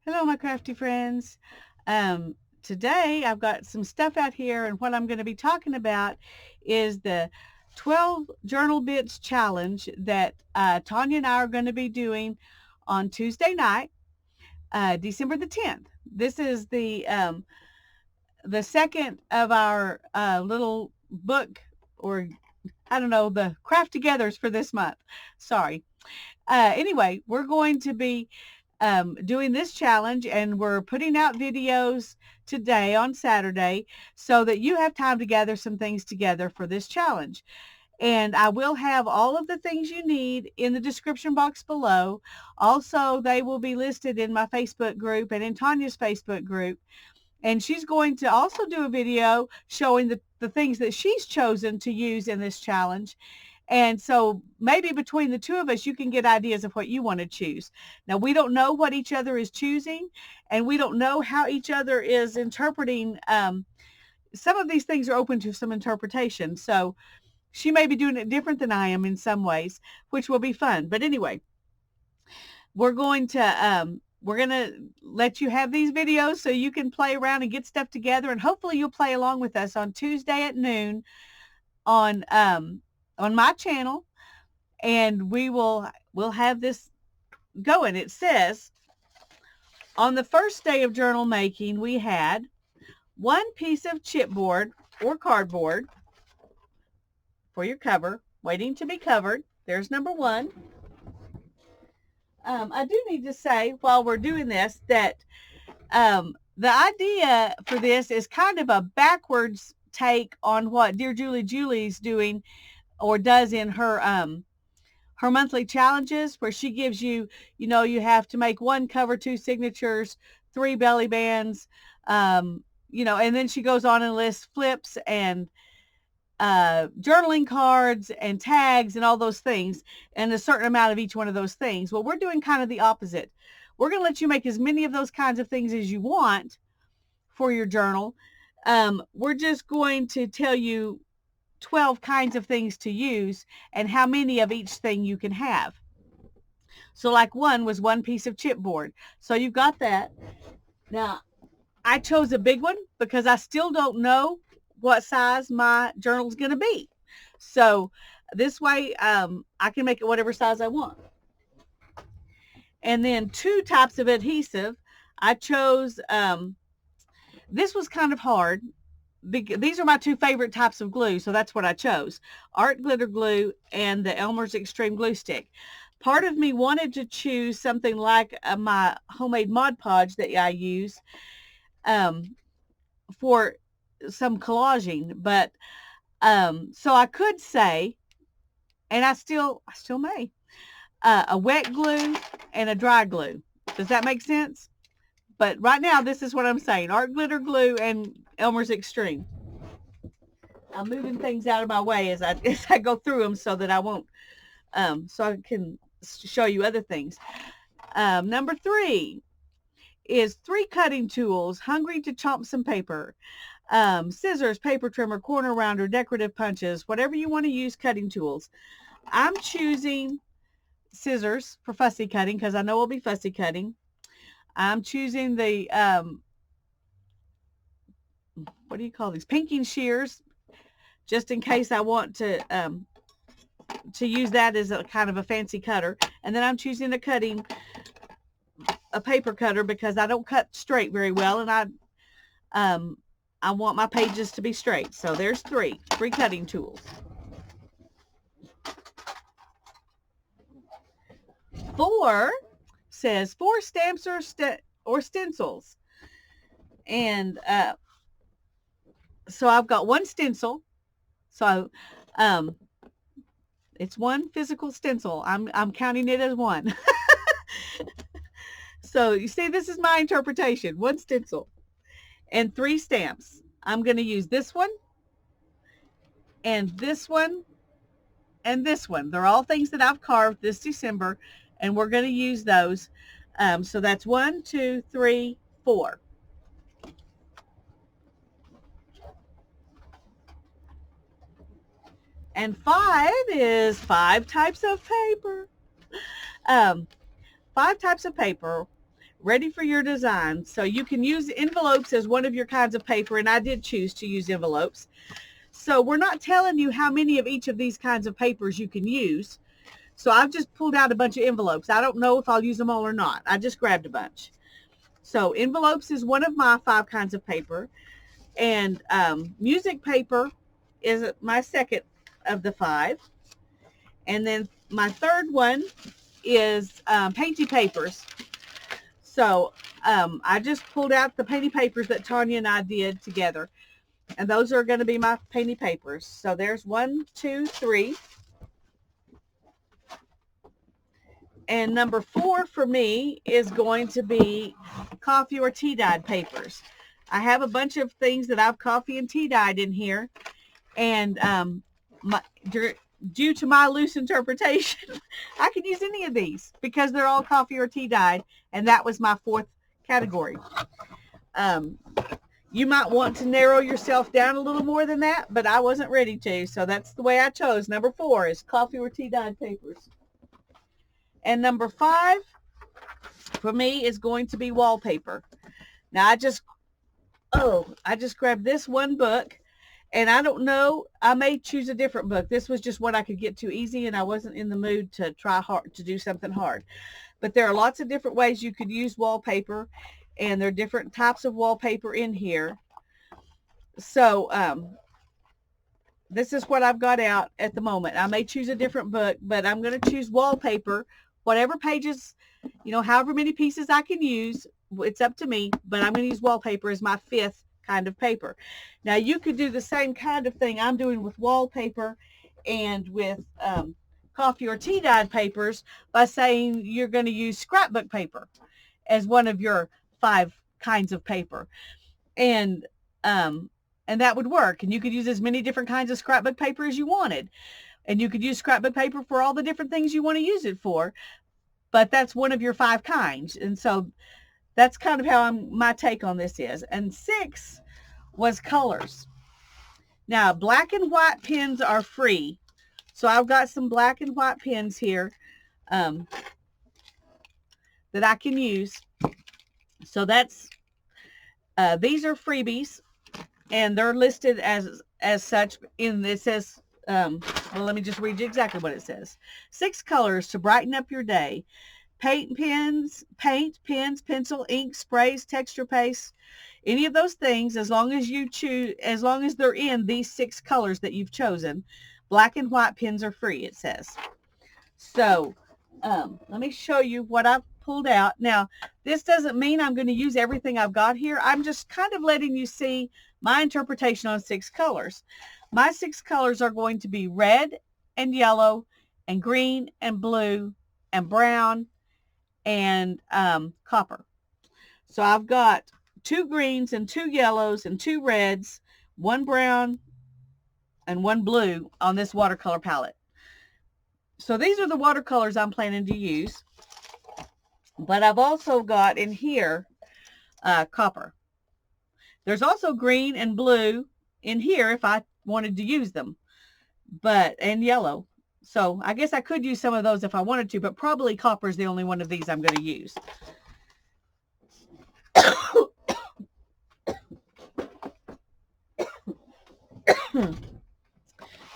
Hello, my crafty friends. Today I've got some stuff out here, and what I'm going to be talking about is the 12 Journal Bits Challenge that Tanya and I are going to be doing on Tuesday night, December the 10th. This is the second of our little book, or I don't know, the craft togethers for this month. Sorry. Anyway, we're going to be doing this challenge, and we're putting out videos today on Saturday so that you have time to gather some things together for this challenge. And I will have all of the things you need in the description box below. Also, they will be listed in my Facebook group and in Tanya's Facebook group. And she's going to also do a video showing the things that she's chosen to use in this challenge. And so maybe between the two of us, you can get ideas of what you want to choose. Now, we don't know what each other is choosing, and we don't know how each other is interpreting. Some of these things are open to some interpretation. So she may be doing it different than I am in some ways, which will be fun. But anyway, we're going to let you have these videos so you can play around and get stuff together, and hopefully you'll play along with us on Tuesday at noon on my channel, and we'll have this going. It says on the first day of journal making, we had one piece of chipboard or cardboard for your cover, waiting to be covered. There's number one. I do need to say while we're doing this that the idea for this is kind of a backwards take on what Dear Julie's doing or does in her monthly challenges, where she gives you, you have to make one cover, two signatures, three belly bands, and then she goes on and lists flips and journaling cards and tags and all those things, and a certain amount of each one of those things. Well, we're doing kind of the opposite. We're going to let you make as many of those kinds of things as you want for your journal. We're just going to tell you 12 kinds of things to use and how many of each thing you can have. So like one was one piece of chipboard. So you've got that. Now, I chose a big one because I still don't know what size my journal is going to be. So this way I can make it whatever size I want. And then two types of adhesive. I chose, this was kind of hard. These are my two favorite types of glue, so that's what I chose. Art Glitter Glue and the Elmer's Extreme Glue Stick. Part of me wanted to choose something like my homemade Mod Podge that I use for some collaging, but so I could say, and I still may, a wet glue and a dry glue. Does that make sense? But right now, this is what I'm saying. Art Glitter Glue and Elmer's Extreme. I'm moving things out of my way as I go through them so that I won't, so I can show you other things. Number 3 is 3 cutting tools, hungry to chomp some paper. Scissors, paper trimmer, corner rounder, decorative punches, whatever you want to use, cutting tools. I'm choosing scissors for fussy cutting because I know we'll be fussy cutting. I'm choosing the, what do you call these? Pinking shears, just in case I want to use that as a kind of a fancy cutter. And then I'm choosing a paper cutter because I don't cut straight very well, and I want my pages to be straight. So there's 3 cutting tools. 4 says 4 stamps or stencils. And so I've got 1 stencil. So it's 1 physical stencil. I'm counting it as 1. So you see, this is my interpretation. 1 stencil and 3 stamps. I'm going to use this one and this one and this one. They're all things that I've carved this December, and we're going to use those. So that's 1, 2, 3, 4. And 5 is 5 types of paper. 5 types of paper. ready for your design. So you can use envelopes as one of your kinds of paper, and I did choose to use envelopes. So we're not telling you how many of each of these kinds of papers you can use. So I've just pulled out a bunch of envelopes. I don't know if I'll use them all or not. I just grabbed a bunch. So envelopes is one of my 5 kinds of paper. And music paper is my second of the 5. And then my third one is painty papers. So I just pulled out the painty papers that Tanya and I did together. And those are going to be my painty papers. So there's 1, 2, 3. And number 4 for me is going to be coffee or tea dyed papers. I have a bunch of things that I've coffee and tea dyed in here. And due to my loose interpretation, I can use any of these because they're all coffee or tea dyed. And that was my 4th category. You might want to narrow yourself down a little more than that, but I wasn't ready to. So that's the way I chose. Number 4 is coffee or tea dyed papers. And number 5 for me is going to be wallpaper. Now I just grabbed this one book, and I don't know, I may choose a different book. This was just what I could get to easy, and I wasn't in the mood to try hard to do something hard. But there are lots of different ways you could use wallpaper, and there are different types of wallpaper in here. So this is what I've got out at the moment. I may choose a different book, but I'm going to choose wallpaper, whatever pages, however many pieces I can use. It's up to me, but I'm going to use wallpaper as my 5th kind of paper. Now you could do the same kind of thing I'm doing with wallpaper and with coffee or tea dyed papers by saying you're going to use scrapbook paper as one of your 5 kinds of paper. And that would work. And you could use as many different kinds of scrapbook paper as you wanted. And you could use scrapbook paper for all the different things you want to use it for. But that's one of your 5 kinds. And so that's kind of how my take on this is. And 6 was colors. Now, black and white pens are free. So I've got some black and white pens here that I can use. So that's, these are freebies, and they're listed as such it says, well, let me just read you exactly what it says. 6 colors to brighten up your day. Paint, pens, pencil, ink, sprays, texture paste, any of those things, as long as they're in these 6 colors that you've chosen. Black and white pens are free, it says. So let me show you what I've pulled out. Now, this doesn't mean I'm going to use everything I've got here. I'm just kind of letting you see my interpretation on 6 colors. My 6 colors are going to be red and yellow and green and blue and brown and copper. So I've got 2 greens and 2 yellows and 2 reds, 1 brown and 1 blue on this watercolor palette. So these are the watercolors I'm planning to use. But I've also got in here copper. There's also green and blue in here if I wanted to use them, and yellow. So I guess I could use some of those if I wanted to, but probably copper is the only one of these I'm going to use.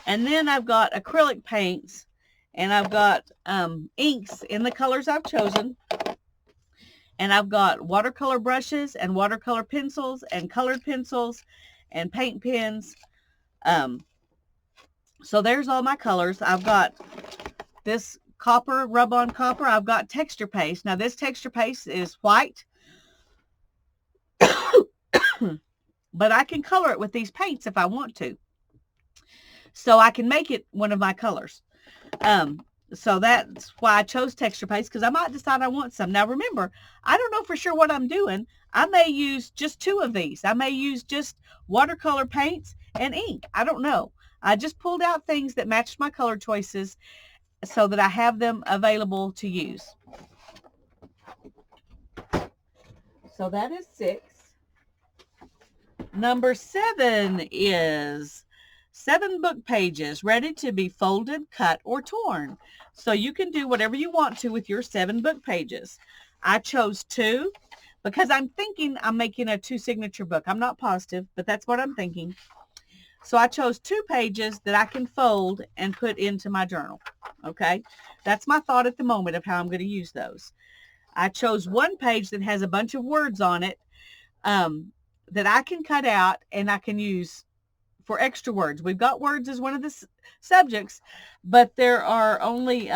And then I've got acrylic paints, and I've got inks in the colors I've chosen. And I've got watercolor brushes and watercolor pencils and colored pencils and paint pens. So there's all my colors. I've got this copper, rub-on copper. I've got texture paste. Now this texture paste is white. But I can color it with these paints if I want to. So I can make it one of my colors. So that's why I chose texture paste, because I might decide I want some. Now remember, I don't know for sure what I'm doing. I may use just 2 of these. I may use just watercolor paints and ink. I don't know. I just pulled out things that matched my color choices so that I have them available to use. So that is 6. Number 7 is 7 book pages ready to be folded, cut, or torn. So you can do whatever you want to with your 7 book pages. I chose 2 because I'm thinking I'm making a 2 signature book. I'm not positive, but that's what I'm thinking. So I chose 2 pages that I can fold and put into my journal. Okay. That's my thought at the moment of how I'm going to use those. I chose 1 page that has a bunch of words on it that I can cut out and I can use for extra words. We've got words as one of the subjects, but there are only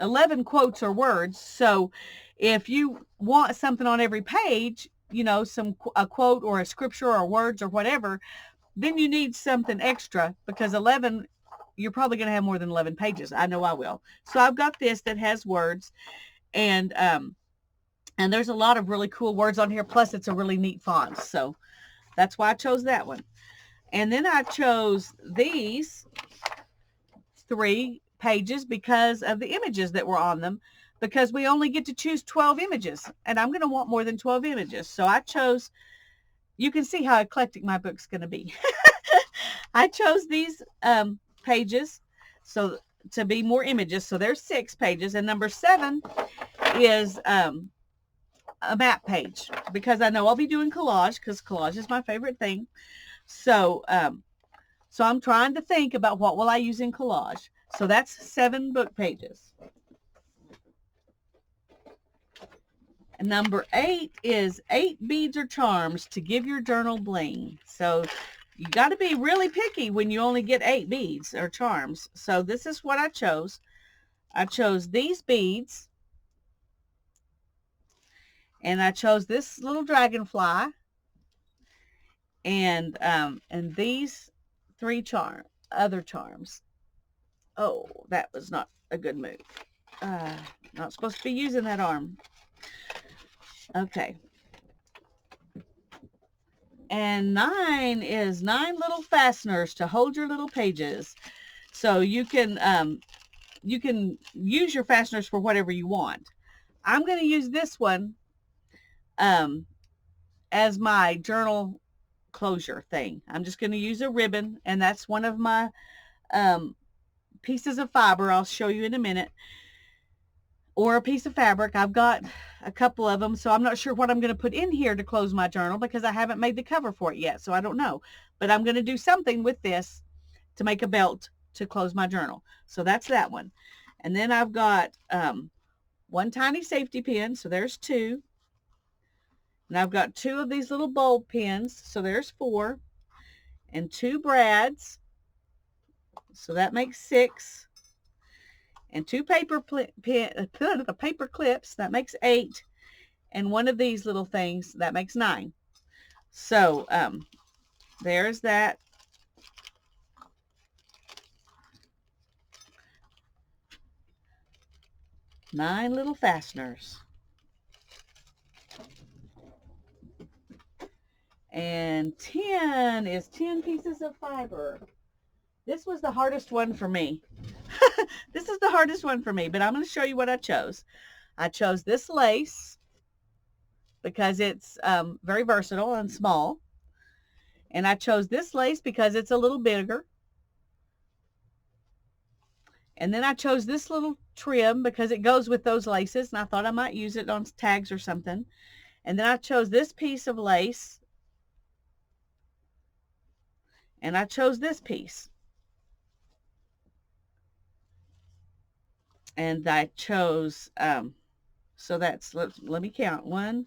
11 quotes or words. So if you want something on every page, you know, a quote or a scripture or words or whatever, then you need something extra because 11, you're probably going to have more than 11 pages. I know I will. So I've got this that has words, and there's a lot of really cool words on here. Plus it's a really neat font. So that's why I chose that one. And then I chose these 3 pages because of the images that were on them, because we only get to choose 12 images, and I'm going to want more than 12 images. So I chose, you can see how eclectic my book's going to be. I chose these pages so to be more images. So there's 6 pages, and number 7 is a map page, because I know I'll be doing collage, because collage is my favorite thing. So so I'm trying to think about what will I use in collage. So that's 7 book pages. And number 8 is 8 beads or charms to give your journal bling. So you got to be really picky when you only get 8 beads or charms. So this is what I chose. I chose these beads, and I chose this little dragonfly, and these 3 other charms. Oh, that was not a good move. Not supposed to be using that arm. Okay. And 9 is 9 little fasteners to hold your little pages. So you can use your fasteners for whatever you want. I'm going to use this one as my journal closure thing. I'm just going to use a ribbon, and that's one of my pieces of fiber. I'll show you in a minute. Or a piece of fabric. I've got a couple of them, so I'm not sure what I'm going to put in here to close my journal because I haven't made the cover for it yet, so I don't know. But I'm going to do something with this to make a belt to close my journal. So that's that one. And then I've got 1 tiny safety pin, so there's 2. And I've got 2 of these little bulb pins, so there's 4. And 2 brads, so that makes 6. And 2 paper clips, that makes 8. And 1 of these little things, that makes 9. So there's that. Nine little fasteners. And 10 is 10 pieces of fiber. This was the hardest one for me. This is the hardest one for me, but I'm going to show you what I chose. I chose this lace because it's very versatile and small. And I chose this lace because it's a little bigger. And then I chose this little trim because it goes with those laces, and I thought I might use it on tags or something. And then I chose this piece of lace. And I chose this piece. And I chose, so that's, let me count. 1,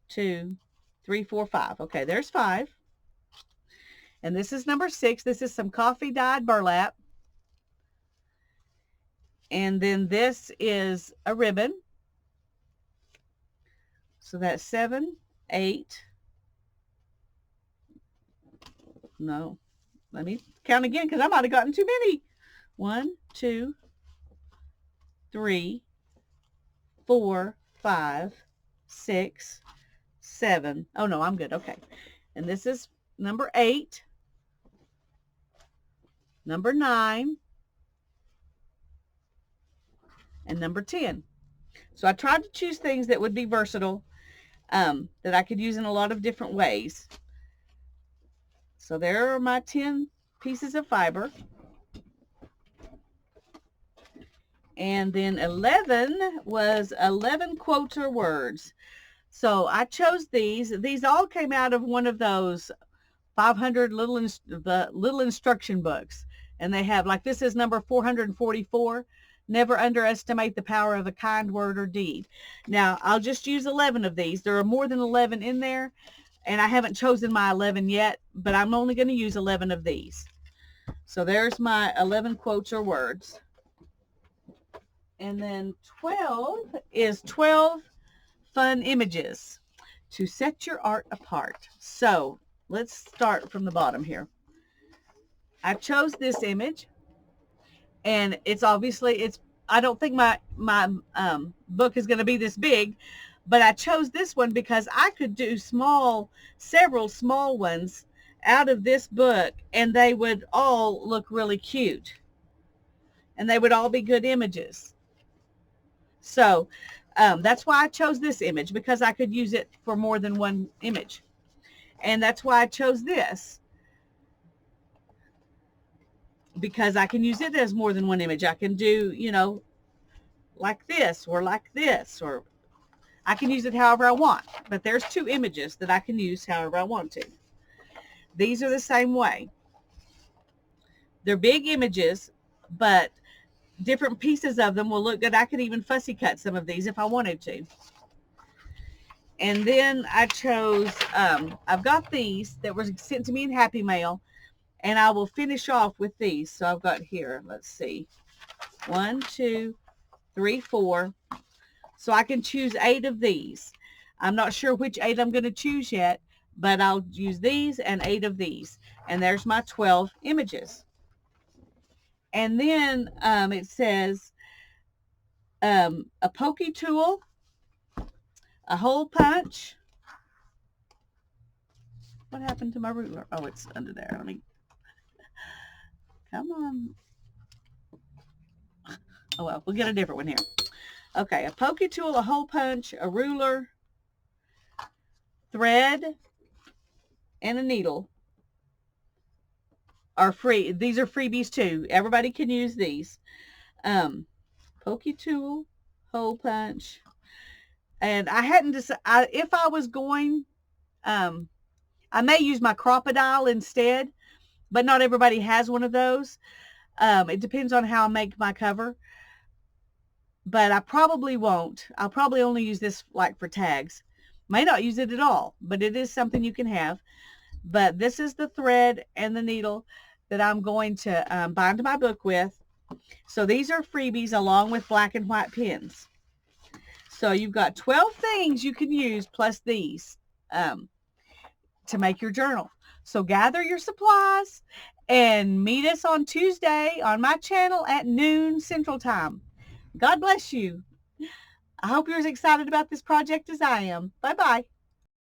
2, 3, 4, 5. Okay, there's 5. And this is number 6. This is some coffee dyed burlap. And then this is a ribbon. So that's 7, 8. No, let me count again because I might have gotten too many. 1, 2, 3, 4, 5, 6, 7. Oh no, I'm good. Okay. And this is number 8, number 9, and number 10. So I tried to choose things that would be versatile, that I could use in a lot of different ways. So there are my 10 pieces of fiber. And then 11 was 11 quotes or words. So I chose these. These all came out of one of those 500 the little instruction books. And they have, like, this is number 444. Never underestimate the power of a kind word or deed. Now, I'll just use 11 of these. There are more than 11 in there, and I haven't chosen my 11 yet, but I'm only going to use 11 of these. So there's my 11 quotes or words. And then 12 is 12 fun images to set your art apart. So let's start from the bottom here. I chose this image, and it's obviously, I don't think my book is going to be this big, but I chose this one because I could do several small ones out of this book, and they would all look really cute, and they would all be good images. So that's why I chose this image, because I could use it for more than one image. And that's why I chose this, because I can use it as more than one image. I can do, like this, or I can use it however I want. But there's 2 images that I can use however I want to. These are the same way. They're big images, but different pieces of them will look good. I could even fussy cut some of these if I wanted to. And then I chose, I've got these that were sent to me in Happy Mail, and I will finish off with these. So I've got here, let's see, 1, 2, 3, 4. So I can choose 8 of these. I'm not sure which 8 I'm going to choose yet, but I'll use these and 8 of these. And there's my 12 images. And then it says a pokey tool, a hole punch. What happened to my ruler? Oh, it's under there. Let me, come on. Oh, well, we'll get a different one here. Okay, a pokey tool, a hole punch, a ruler, thread, and a needle are free. These are freebies too. Everybody can use these. Pokey tool, hole punch. And I hadn't decided if I was going, I may use my crocodile instead, but not everybody has one of those. It depends on how I make my cover, but I probably won't. I'll probably only use this like for tags. May not use it at all, but it is something you can have. But this is the thread and the needle that I'm going to bind my book with. So these are freebies along with black and white pens. So you've got 12 things you can use plus these to make your journal. So gather your supplies and meet us on Tuesday on my channel at noon Central Time. God bless you. I hope you're as excited about this project as I am. Bye-bye.